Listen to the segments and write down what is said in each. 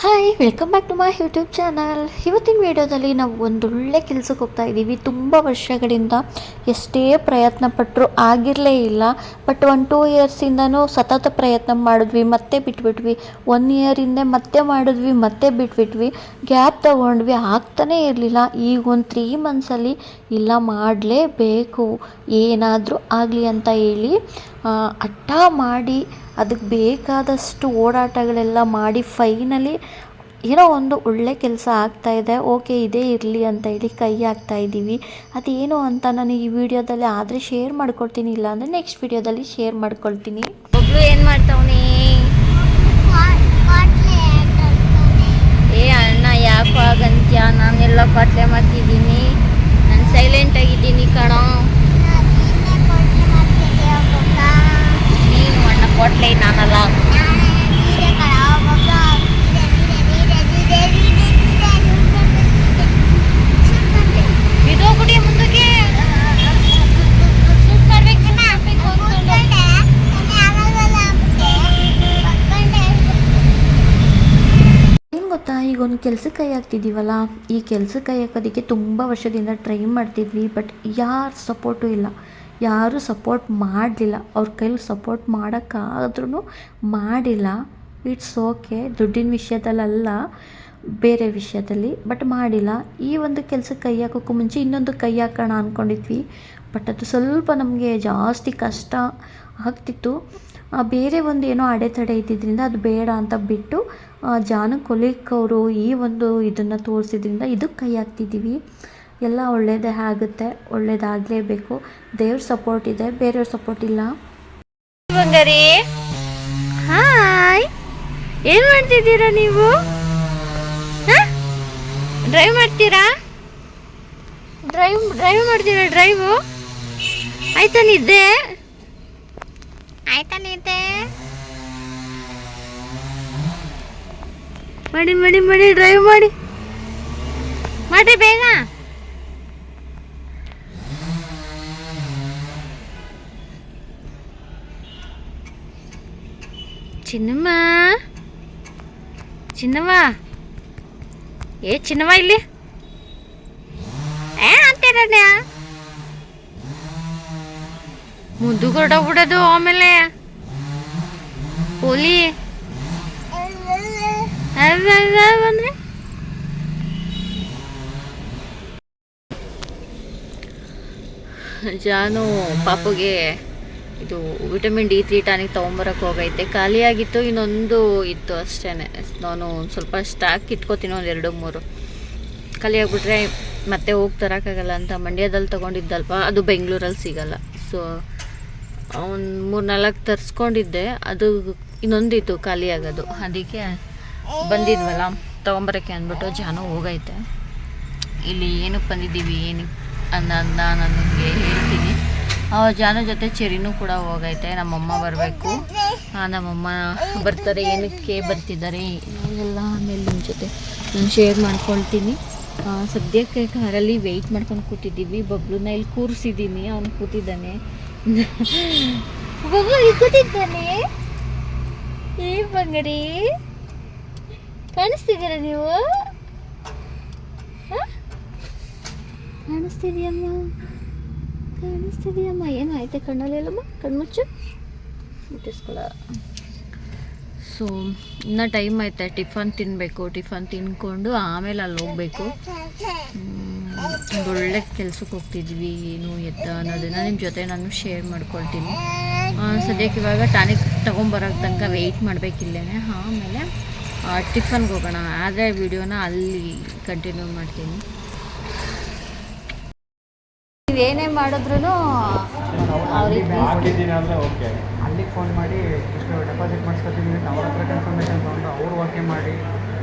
Hi welcome back to my YouTube channel. ಇವತ್ತಿನ ವಿಡಿಯೋದಲ್ಲಿ ನಾವು ಒಂದೊಳ್ಳೆ ಕೆಲಸಕ್ಕೆ ಹೋಗ್ತಾ ಇದ್ದೀವಿ. ತುಂಬ ವರ್ಷಗಳಿಂದ ಎಷ್ಟೇ ಪ್ರಯತ್ನ ಪಟ್ಟರೂ ಆಗಿರಲೇ ಇಲ್ಲ. ಬಟ್ 1-2 ಇಯರ್ಸಿಂದನೂ ಸತತ ಪ್ರಯತ್ನ ಮಾಡಿದ್ವಿ, ಮತ್ತೆ ಬಿಟ್ಬಿಟ್ವಿ. 1 ಇಯರಿಂದ ಮತ್ತೆ ಮಾಡಿದ್ವಿ, ಮತ್ತೆ ಬಿಟ್ಬಿಟ್ವಿ. ಗ್ಯಾಪ್ ತಗೊಂಡ್ವಿ, ಆಗ್ತಾನೇ ಇರಲಿಲ್ಲ. ಈಗ ಒಂದು 3 ಮಂತ್ಸಲ್ಲಿ ಇಲ್ಲ ಮಾಡಲೇಬೇಕು, ಏನಾದರೂ ಆಗಲಿ ಅಂತ ಹೇಳಿ ಹಠ ಮಾಡಿ ಅದಕ್ಕೆ ಬೇಕಾದಷ್ಟು ಓಡಾಟಗಳೆಲ್ಲ ಮಾಡಿ ಫೈನಲಿ ಏನೋ ಒಂದು ಒಳ್ಳೆ ಕೆಲಸ ಆಗ್ತಾಯಿದೆ. ಓಕೆ, ಇದೇ ಇರಲಿ ಅಂತ ಹೇಳಿ ಕೈ ಹಾಕ್ತಾಯಿದ್ದೀವಿ. ಅದೇನು ಅಂತ ನಾನು ಈ ವಿಡಿಯೋದಲ್ಲಿ ಆದರೆ ಶೇರ್ ಮಾಡ್ಕೊಳ್ತೀನಿ, ಇಲ್ಲ ಅಂದರೆ ನೆಕ್ಸ್ಟ್ ವಿಡಿಯೋದಲ್ಲಿ ಶೇರ್ ಮಾಡ್ಕೊಳ್ತೀನಿ. ಒಬ್ರು ಏನು ಮಾಡ್ತಾವನಿ? ಏ ಅಣ್ಣ ಯಾಕೋ ಆಗಂತ್ಯ? ನಾನೆಲ್ಲ ಪಾಟ್ಲೆ ಮಾಡ್ತಿದ್ದೀನಿ, ನಾನು ಸೈಲೆಂಟ್ ಆಗಿದ್ದೀನಿ ಕಣೋ. ನೀನು ಅಣ್ಣ ಕೊಟ್ಲೆ, ನಾನಲ್ಲ. ಇದೋಗ್ಬಿಡಿ ಮುಂದಕ್ಕೆ. ಏನು ಗೊತ್ತಾ, ಈಗ ಒಂದು ಕೆಲಸಕ್ಕೆ ಕೈ ಹಾಕ್ತಿದ್ದೀವಲ್ಲ, ಈ ಕೆಲಸಕ್ಕೆ ಕೈ ಹಾಕೋದಕ್ಕೆ ತುಂಬ ವರ್ಷದಿಂದ ಟ್ರೈ ಮಾಡ್ತಿದ್ವಿ. ಬಟ್ ಯಾರು ಸಪೋರ್ಟು ಇಲ್ಲ, ಯಾರೂ ಸಪೋರ್ಟ್ ಮಾಡಲಿಲ್ಲ. ಅವ್ರ ಕೈಲಿ ಸಪೋರ್ಟ್ ಮಾಡೋಕ್ಕಾದ್ರೂ ಮಾಡಿಲ್ಲ. ಇಟ್ಸ್ ಓಕೆ, ದುಡ್ಡಿನ ವಿಷಯದಲ್ಲ, ಬೇರೆ ವಿಷಯದಲ್ಲಿ. ಬಟ್ ಮಾಡಿಲ್ಲ. ಈ ಒಂದು ಕೆಲಸಕ್ಕೆ ಕೈ ಹಾಕೋಕ್ಕೂ ಮುಂಚೆ ಇನ್ನೊಂದು ಕೈ ಹಾಕೋಣ ಅಂದ್ಕೊಂಡಿದ್ವಿ. ಬಟ್ ಅದು ಸ್ವಲ್ಪ ನಮಗೆ ಜಾಸ್ತಿ ಕಷ್ಟ ಆಗ್ತಿತ್ತು. ಬೇರೆ ಒಂದು ಏನೋ ಅಡೆತಡೆ ಇದ್ದಿದ್ದರಿಂದ ಅದು ಬೇಡ ಅಂತ ಬಿಟ್ಟು ಜಾನು ಕೊಲಿಕ್ ಅವರು ಈ ಒಂದು ಇದನ್ನು ತೋರಿಸಿದ್ರಿಂದ ಇದಕ್ಕೆ ಕೈ ಹಾಕ್ತಿದ್ದೀವಿ. ಎಲ್ಲ ಒಳ್ಳೆಯದೇ ಆಗುತ್ತೆ, ಒಳ್ಳೇದಾಗಲೇಬೇಕು. ದೇವ್ರ ಸಪೋರ್ಟ್ ಇದೆ, ಬೇರೆಯವ್ರ ಸಪೋರ್ಟ್ ಇಲ್ಲ. ಬಂಗಾರಿ, ಹಾಯ್, ಏನು ಮಾಡ್ತಿದ್ದೀರಾ ನೀವು? ಡ್ರೈವ್ ಮಾಡ್ತೀರಾ? ಡ್ರೈವ್ ಮಾಡ್ತೀರಾ? ಡ್ರೈವು ಆಯ್ತಾ? ನಿದ್ದೆ ಆಯ್ತಾ? ನಿದ್ದೆ ಮಾಡಿ ಮಾಡಿ ಮಾಡಿ, ಡ್ರೈವ್ ಮಾಡಿ ಮಾಡಿ ಬೇಗ. ಚಿನ್ನಮ್ಮ, ಚಿನ್ನವ್ವ, ಏ ಚಿನ್ನವ್ವ, ಇಲ್ಲಿ ಅಂತೀರಣ್ಣ. ಮುದ್ದು ಕೊಡೋಗ್ಬಿಡೋದು, ಆಮೇಲೆ ಹೋಲಿ ಬಂದ್ರೆ ಜಾನು ಪಾಪುಗೆ ಇದು ವಿಟಮಿನ್ D3 ಟಾನಿಕ್ ತೊಗೊಂಬರಕ್ಕೆ ಹೋಗೈತೆ. ಖಾಲಿಯಾಗಿತ್ತು, ಇನ್ನೊಂದು ಇತ್ತು ಅಷ್ಟೇ. ನಾನು ಸ್ವಲ್ಪ ಸ್ಟಾಕ್ ಇಟ್ಕೋತೀನಿ, ಒಂದು 2-3. ಖಾಲಿ ಆಗಿಬಿಟ್ರೆ ಮತ್ತೆ ಹೋಗಿ ತರೋಕ್ಕಾಗಲ್ಲ ಅಂತ ಮಂಡ್ಯದಲ್ಲಿ ತೊಗೊಂಡಿದ್ದಲ್ಪ, ಅದು ಬೆಂಗಳೂರಲ್ಲಿ ಸಿಗಲ್ಲ. ಸೊ ಒಂದು 3-4 ತರಿಸ್ಕೊಂಡಿದ್ದೆ, ಅದು ಇನ್ನೊಂದಿತ್ತು ಖಾಲಿ ಆಗೋದು. ಅದಕ್ಕೆ ಬಂದಿದ್ವಲ್ಲ ತೊಗೊಂಬರೋಕ್ಕೆ ಅಂದ್ಬಿಟ್ಟು ಜಾನು ಹೋಗೈತೆ. ಇಲ್ಲಿ ಏನಕ್ಕೆ ಬಂದಿದ್ದೀವಿ, ಏನಕ್ಕೆ ಅನ್ನೋದನ್ನ ನಾನು ನಿಮಗೆ ಹೇಳ್ತೀನಿ. ಜಾನು ಜೊತೆ ಚೆರಿನೂ ಕೂಡ ಹೋಗೈತೆ. ನಮ್ಮಮ್ಮ ಬರಬೇಕು, ನಮ್ಮಮ್ಮ ಬರ್ತಾರೆ. ಏನಕ್ಕೆ ಬರ್ತಿದ್ದಾರೆ ಎಲ್ಲ ಆಮೇಲೆ ನಿಮ್ಮ ಜೊತೆ ನಾನು ಶೇರ್ ಮಾಡ್ಕೊಳ್ತೀನಿ. ಸದ್ಯಕ್ಕೆ ಕಾರಲ್ಲಿ ವೆಯ್ಟ್ ಮಾಡ್ಕೊಂಡು ಕೂತಿದ್ದೀವಿ. ಬಬ್ಲುನ ಇಲ್ಲಿ ಕೂರಿಸಿದ್ದೀನಿ, ಅವನು ಕೂತಿದ್ದಾನೆ. ಬಬ್ಲು ಇಲ್ಲಿ ಕೂತಿದ್ದಾನೆ. ಏ ಬಂಗಾರಿ, ಕಾಣಿಸ್ತಿದ್ದೀರ ನೀವು? ಕಾಣಿಸ್ತಿದೆಯಮ್ಮ, ಕಾಣಿಸ್ತಿದೆಯಮ್ಮ. ಏನು ಆಯ್ತೆ ಕಣ್ಣಲ್ಲಿ? ಎಲ್ಲಮ್ಮ ಕಣ್ಮುಚ್ಚು, ಮುಟ್ಟಿಸ್ಕೊಳ. ಸೊ ಇನ್ನೂ ಟೈಮ್ ಐತೆ, ಟಿಫನ್ ತಿನ್ನಬೇಕು. ಟಿಫನ್ ತಿನ್ಕೊಂಡು ಆಮೇಲೆ ಅಲ್ಲಿ ಹೋಗಬೇಕು. ಒಂದು ಒಳ್ಳೆ ಕೆಲ್ಸಕ್ಕೆ ಹೋಗ್ತಿದ್ವಿ. ಏನು ಎತ್ತ ಅನ್ನೋದನ್ನು ನಿಮ್ಮ ಜೊತೆ ನಾನು ಶೇರ್ ಮಾಡ್ಕೊಳ್ತೀನಿ. ಸದ್ಯಕ್ಕೆ ಇವಾಗ ಟಾನಿಕ್ ತೊಗೊಂಬರೋಕ್ಕೆ ತನಕ ವೆಯ್ಟ್ ಮಾಡಬೇಕಿಲ್ಲೇ. ಆಮೇಲೆ ಟಿಫನ್ಗೆ ಹೋಗೋಣ. ಆದರೆ ವಿಡಿಯೋನ ಅಲ್ಲಿ ಕಂಟಿನ್ಯೂ ಮಾಡ್ತೀನಿ. ನೀವೇನೇ ಮಾಡಿದ್ರು ಅವ್ರಿಗೆ ಅಲ್ಲಿಗೆ ಫೋನ್ ಮಾಡಿ ಇಷ್ಟು ಡೆಪಾಸಿಟ್ ಮಾಡಿಸ್ಕೊತಿದ್ದೀನಿ, ಅವ್ರ ಹತ್ರ ಕನ್ಫರ್ಮೇಷನ್ ತೊಗೊಂಡು ಅವರು ಓಕೆ ಮಾಡಿ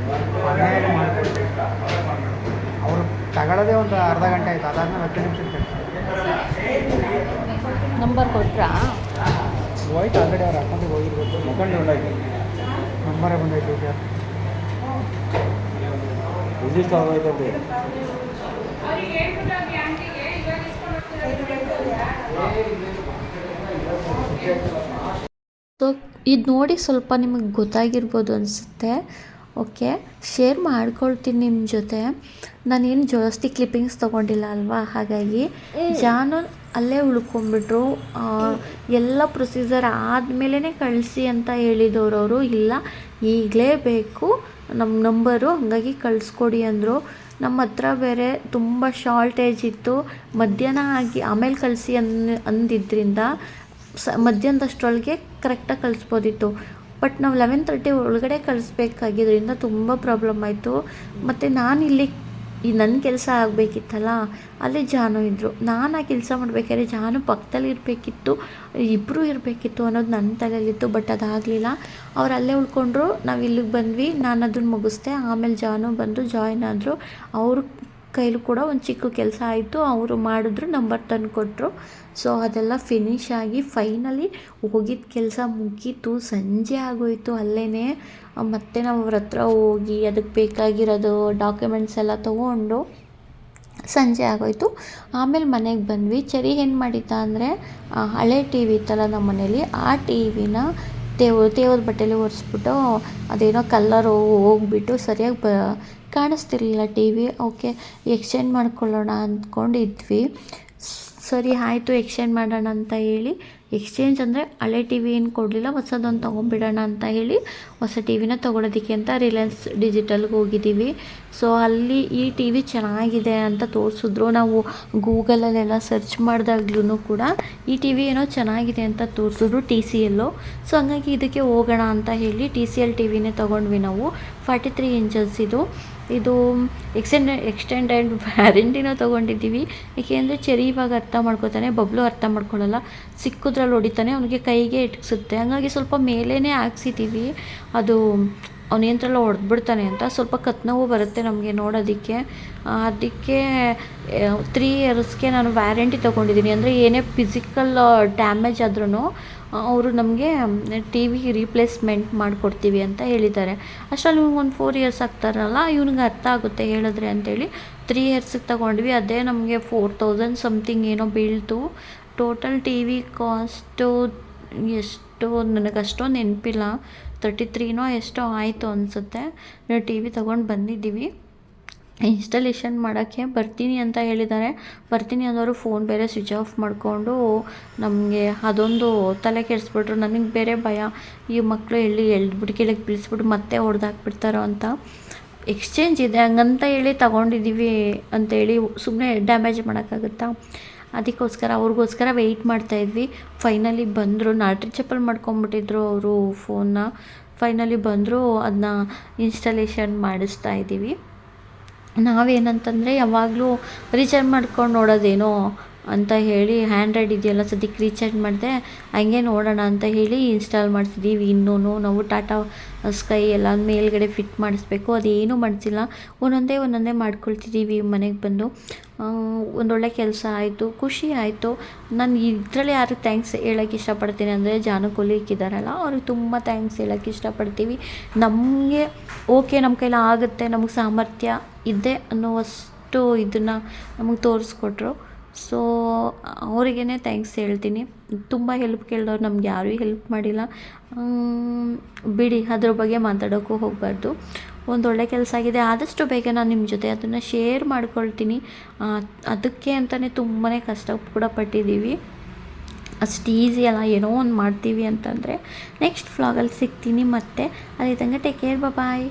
ಅನ್ಯಾಯ ಮಾಡಿಕೊಟ್ಟು ಅವರು ತಗೊಳ್ಳೋದೇ ಒಂದು ಅರ್ಧ ಗಂಟೆ ಆಯಿತು. ಅದಾದ್ಮೇಲೆ 10 ನಿಮಿಷಕ್ಕೆ ನಂಬರ್ ಕೊಟ್ರಾ? ಹೋಯ್ತು, ಆಲ್ರೆಡಿ ಅವ್ರ ಅಕೌಂಟಿಗೆ ಹೋಗಿರ್ಬೇಕು. ಮುಖಂಡು ಹೊಂದಾಯ್ತು, ನಂಬರೇ ಬಂದೈತೆ. ಈಗ ರಿಜಿಸ್ಟರ್ ಆಗೋಯ್ತದೆ. ಸೊ ಇದು ನೋಡಿ ಸ್ವಲ್ಪ ನಿಮಗೆ ಗೊತ್ತಾಗಿರ್ಬೋದು ಅನಿಸುತ್ತೆ. ಓಕೆ, ಶೇರ್ ಮಾಡ್ಕೊಳ್ತೀನಿ ನಿಮ್ಮ ಜೊತೆ. ನಾನೇನು ಜಾಸ್ತಿ ಕ್ಲಿಪ್ಪಿಂಗ್ಸ್ ತೊಗೊಂಡಿಲ್ಲ ಅಲ್ವಾ, ಹಾಗಾಗಿ ಜಾನು ಅಲ್ಲೇ ಉಳ್ಕೊಂಬಿಟ್ರು. ಎಲ್ಲ ಪ್ರೊಸೀಜರ್ ಆದಮೇಲೆ ಕಳಿಸಿ ಅಂತ ಹೇಳಿದವರು ಅವರು. ಇಲ್ಲ ಈಗಲೇ ಬೇಕು ನಮ್ಮ ನಂಬರು, ಹಾಗಾಗಿ ಕಳಿಸ್ಕೊಡಿ ಅಂದರು. ನಮ್ಮ ಹತ್ರ ಬೇರೆ ತುಂಬ ಶಾರ್ಟೇಜ್ ಇತ್ತು. ಮಧ್ಯಾಹ್ನ ಆಗಿ ಆಮೇಲೆ ಕಳಿಸಿ ಅಂದಿದ್ದರಿಂದ ಮಧ್ಯಾಹ್ನದಷ್ಟರೊಳಗೆ ಕರೆಕ್ಟಾಗಿ ಕಳಿಸ್ಬೋದಿತ್ತು. ಬಟ್ ನಾವು 11:30 ಒಳಗಡೆ ಕಳಿಸ್ಬೇಕಾಗಿದ್ದರಿಂದ ತುಂಬ ಪ್ರಾಬ್ಲಮ್ ಆಯಿತು. ಮತ್ತು ನಾನಿಲ್ಲಿ ನನ್ನ ಕೆಲಸ ಆಗಬೇಕಿತ್ತಲ್ಲ, ಅಲ್ಲಿ ಜಾನು ಇದ್ದರು. ನಾನು ಆ ಕೆಲಸ ಮಾಡಬೇಕಾದ್ರೆ ಜಾನು ಪಕ್ಕದಲ್ಲಿ ಇರಬೇಕಿತ್ತು, ಇಬ್ಬರು ಇರಬೇಕಿತ್ತು ಅನ್ನೋದು ನನ್ನ ತಲೆಯಲ್ಲಿತ್ತು. ಬಟ್ ಅದಾಗಲಿಲ್ಲ. ಅವ್ರು ಅಲ್ಲೇ ಉಳ್ಕೊಂಡ್ರು, ನಾವು ಇಲ್ಲಿಗೆ ಬಂದ್ವಿ. ನಾನು ಅದನ್ನು ಮುಗಿಸ್ದೆ. ಆಮೇಲೆ ಜಾನು ಬಂದು ಜಾಯಿನ್ ಆದರು. ಅವ್ರ ಕೈಲೂ ಕೂಡ ಒಂದು ಚಿಕ್ಕ ಕೆಲಸ ಆಯಿತು. ಅವರು ಮಾಡಿದ್ರು, ನಂಬರ್ ತಂದು ಕೊಟ್ಟರು. ಸೊ ಅದೆಲ್ಲ ಫಿನಿಶ್ ಆಗಿ ಫೈನಲಿ ಹೋಗಿದ್ದ ಕೆಲಸ ಮುಗೀತು. ಸಂಜೆ ಆಗೋಯಿತು ಅಲ್ಲೇ. ಮತ್ತು ನಾವು ಅವ್ರ ಹತ್ರ ಹೋಗಿ ಅದಕ್ಕೆ ಬೇಕಾಗಿರೋದು ಡಾಕ್ಯುಮೆಂಟ್ಸ್ ಎಲ್ಲ ತೊಗೊಂಡು ಸಂಜೆ ಆಗೋಯಿತು. ಆಮೇಲೆ ಮನೆಗೆ ಬಂದ್ವಿ. ಚರಿ ಏನು ಮಾಡಿದ್ದ ಅಂದರೆ, ಹಳೆ ಟಿ ವಿ ಇತ್ತಲ್ಲ ನಮ್ಮ ಮನೇಲಿ, ಆ ಟಿ ವಿನ ತೇವದ ಬಟ್ಟೆಲಿ ಒರೆಸ್ಬಿಟ್ಟು ಅದೇನೋ ಕಲ್ಲರು ಹೋಗ್ಬಿಟ್ಟು ಸರಿಯಾಗಿ ಕಾಣಿಸ್ತಿರ್ಲಿಲ್ಲ ಟಿ ವಿ. ಓಕೆ, ಎಕ್ಸ್ಚೇಂಜ್ ಮಾಡ್ಕೊಳ್ಳೋಣ ಅಂದ್ಕೊಂಡಿದ್ವಿ. ಸರಿ ಆಯಿತು, ಎಕ್ಸ್ಚೇಂಜ್ ಮಾಡೋಣ ಅಂತ ಹೇಳಿ, ಎಕ್ಸ್ಚೇಂಜ್ ಅಂದರೆ ಹಳೆ ಟಿ ವಿ ಏನು ಕೊಡಲಿಲ್ಲ, ಹೊಸದೊಂದು ತೊಗೊಂಬಿಡೋಣ ಅಂತ ಹೇಳಿ ಹೊಸ ಟಿ ವಿನ ತೊಗೊಳೋದಕ್ಕೆ ಅಂತ ರಿಲಯನ್ಸ್ ಡಿಜಿಟಲ್ಗೆ ಹೋಗಿದ್ದೀವಿ. ಸೊ ಅಲ್ಲಿ ಈ ಟಿ ವಿ ಚೆನ್ನಾಗಿದೆ ಅಂತ ತೋರಿಸಿದ್ರು. ನಾವು ಗೂಗಲಲ್ಲೆಲ್ಲ ಸರ್ಚ್ ಮಾಡಿದಾಗ್ಲೂ ಕೂಡ ಈ ಟಿ ವಿ ಏನೋ ಚೆನ್ನಾಗಿದೆ ಅಂತ ತೋರಿಸಿದ್ರು, TCL. ಸೊ ಹಂಗಾಗಿ ಇದಕ್ಕೆ ಹೋಗೋಣ ಅಂತ ಹೇಳಿ TCL ಟಿ ವಿನೇ ತೊಗೊಂಡ್ವಿ ನಾವು. 43 ಇಂಚಸ್ ಇದು ಎಕ್ಸ್ಟೆಂಡೆಡ್ ವ್ಯಾರಂಟಿನೂ ತೊಗೊಂಡಿದ್ದೀವಿ. ಏಕೆಂದರೆ ಚೆರಿ ಇವಾಗ ಅರ್ಥ ಮಾಡ್ಕೋತಾನೆ, ಬಬ್ಲು ಅರ್ಥ ಮಾಡ್ಕೊಳ್ಳಲ್ಲ. ಸಿಕ್ಕಿದ್ರಲ್ಲಿ ಹೊಡಿತಾನೆ, ಅವನಿಗೆ ಕೈಗೆ ಇಟ್ಸುತ್ತೆ. ಹಾಗಾಗಿ ಸ್ವಲ್ಪ ಮೇಲೇ ಹಾಕ್ಸಿದ್ದೀವಿ. ಅದು ಅವನೇಂದ್ರೆಲ್ಲ ಹೊಡೆದ್ಬಿಡ್ತಾನೆ ಅಂತ ಸ್ವಲ್ಪ ಕತ್ತು ನೋವು ಬರುತ್ತೆ ನಮಗೆ ನೋಡೋದಕ್ಕೆ. ಅದಕ್ಕೆ 3 ಇಯರ್ಸ್ಗೆ ನಾನು ವ್ಯಾರಂಟಿ ತೊಗೊಂಡಿದ್ದೀನಿ. ಅಂದರೆ ಏನೇ ಫಿಸಿಕಲ್ ಡ್ಯಾಮೇಜ್ ಆದ್ರೂ ಅವರು ನಮಗೆ ಟಿ ವಿ ರೀಪ್ಲೇಸ್ಮೆಂಟ್ ಮಾಡಿಕೊಡ್ತೀವಿ ಅಂತ ಹೇಳಿದ್ದಾರೆ. ಅಷ್ಟರಲ್ಲಿ ಒಂದು 4 ಇಯರ್ಸ್ ಆಗ್ತಾರಲ್ಲ, ಇವ್ನಿಗೆ ಅರ್ಥ ಆಗುತ್ತೆ ಹೇಳಿದ್ರೆ ಅಂತೇಳಿ 3 ಇಯರ್ಸಿಗೆ ತೊಗೊಂಡ್ವಿ. ಅದೇ ನಮಗೆ 4000 ಸಮಥಿಂಗ್ ಏನೋ ಬೀಳ್ತು. ಟೋಟಲ್ ಟಿ ವಿ ಕಾಸ್ಟು ಎಷ್ಟು ನನಗಷ್ಟೊಂದು ನೆನಪಿಲ್ಲ, 33ನೋ ಎಷ್ಟೋ ಆಯಿತು ಅನಿಸುತ್ತೆ. ನಾವು ಟಿ ವಿ ತೊಗೊಂಡು ಬಂದಿದ್ದೀವಿ. ಇನ್ಸ್ಟಾಲೇಷನ್ ಮಾಡೋಕ್ಕೆ ಬರ್ತೀನಿ ಅಂತ ಹೇಳಿದ್ದಾರೆ. ಬರ್ತೀನಿ ಅಂದವರು ಫೋನ್ ಬೇರೆ ಸ್ವಿಚ್ ಆಫ್ ಮಾಡಿಕೊಂಡು ನಮಗೆ ಅದೊಂದು ತಲೆ ಕೆಡಿಸ್ಬಿಟ್ರು. ನನಗೆ ಬೇರೆ ಭಯ, ಈ ಮಕ್ಕಳು ಎಳ್ದ್ಬಿಟ್ಟು ಕೆಳಗೆ ಬೀಳಿಸ್ಬಿಟ್ಟು ಮತ್ತೆ ಹೊಡೆದಾಕ್ಬಿಡ್ತಾರೋ ಅಂತ. ಎಕ್ಸ್ಚೇಂಜ್ ಇದೆ ಹಂಗಂತ ಹೇಳಿ ತಗೊಂಡಿದ್ದೀವಿ ಅಂತೇಳಿ ಸುಮ್ಮನೆ ಡ್ಯಾಮೇಜ್ ಮಾಡೋಕ್ಕಾಗುತ್ತಾ? ಅದಕ್ಕೋಸ್ಕರ ಅವ್ರಿಗೋಸ್ಕರ ವೆಯ್ಟ್ ಮಾಡ್ತಾಯಿದ್ವಿ. ಫೈನಲಿ ಬಂದರು. ನಾಟ್ರಿ ಚಪ್ಪಲ್ ಮಾಡ್ಕೊಂಬಿಟ್ಟಿದ್ರು ಅವರು ಫೋನ್ನ. ಫೈನಲಿ ಬಂದರು, ಅದನ್ನ ಇನ್ಸ್ಟಾಲೇಷನ್ ಮಾಡಿಸ್ತಾ ಇದ್ದೀವಿ. ನಾವೇನಂತಂದರೆ ಯಾವಾಗಲೂ ರೀಚಾರ್ಜ್ ಮಾಡ್ಕೊಂಡು ನೋಡೋದೇನೋ ಅಂತ ಹೇಳಿ, ಆ್ಯಂಡ್ರಾಯ್ಡ್ ಇದೆಯಲ್ಲ ಸದ್ಯಕ್ಕೆ ರೀಚಾರ್ಜ್ ಮಾಡಿದೆ, ಹಂಗೆ ನೋಡೋಣ ಅಂತ ಹೇಳಿ ಇನ್ಸ್ಟಾಲ್ ಮಾಡ್ತಿದ್ದೀವಿ. ಇನ್ನೂ ನಾವು ಟಾಟಾ ಸ್ಕೈ ಎಲ್ಲ ಮೇಲ್ಗಡೆ ಫಿಟ್ ಮಾಡಿಸ್ಬೇಕು, ಅದೇನೂ ಮಾಡಿಸಿಲ್ಲ. ಒಂದೊಂದೇ ಮಾಡ್ಕೊಳ್ತಿದ್ದೀವಿ. ಮನೆಗೆ ಬಂದು ಒಂದೊಳ್ಳೆ ಕೆಲಸ ಆಯಿತು, ಖುಷಿ ಆಯಿತು. ನಾನು ಇದರಲ್ಲಿ ಯಾರಿಗೆ ಥ್ಯಾಂಕ್ಸ್ ಹೇಳೋಕ್ಕೆ ಇಷ್ಟಪಡ್ತೀನಿ ಅಂದರೆ, ಜಾನು ಕೊಲಿಕ್ಕಿದ್ದಾರಲ್ಲ ಅವ್ರಿಗೆ ತುಂಬ ಥ್ಯಾಂಕ್ಸ್ ಹೇಳೋಕ್ಕೆ ಇಷ್ಟಪಡ್ತೀವಿ. ನಮಗೆ ಓಕೆ, ನಮ್ಮ ಕೈಲಿ ಆಗುತ್ತೆ, ನಮಗೆ ಸಾಮರ್ಥ್ಯ ಇದೆ ಅನ್ನೋವಷ್ಟು ಇದನ್ನು ನಮಗೆ ತೋರಿಸ್ಕೊಟ್ರು. ಸೊ ಅವರಿಗೇ ಥ್ಯಾಂಕ್ಸ್ ಹೇಳ್ತೀನಿ. ತುಂಬ ಹೆಲ್ಪ್ ಕೇಳಿದವ್ರು ನಮ್ಗೆ ಯಾರೂ ಹೆಲ್ಪ್ ಮಾಡಿಲ್ಲ. ಬಿಡಿ, ಅದ್ರ ಬಗ್ಗೆ ಮಾತಾಡೋಕ್ಕೂ ಹೋಗಬಾರ್ದು. ಒಂದೊಳ್ಳೆ ಕೆಲಸ ಆಗಿದೆ. ಆದಷ್ಟು ಬೇಗ ನಾನು ನಿಮ್ಮ ಜೊತೆ ಅದನ್ನು ಶೇರ್ ಮಾಡ್ಕೊಳ್ತೀನಿ. ಅದಕ್ಕೆ ಅಂತಲೇ ತುಂಬಾ ಕಷ್ಟ ಕೂಡ ಪಟ್ಟಿದ್ದೀವಿ. ಅಷ್ಟು ಈಸಿ ಅಲ್ಲ, ಏನೋ ಒಂದು ಮಾಡ್ತೀವಿ ಅಂತಂದರೆ. ನೆಕ್ಸ್ಟ್ ವ್ಲಾಗಲ್ಲಿ ಸಿಗ್ತೀನಿ ಮತ್ತೆ. ಅಲ್ಲಿ ತನಕ ಟೇಕ್ ಕೇರ್, ಬಾಯ್.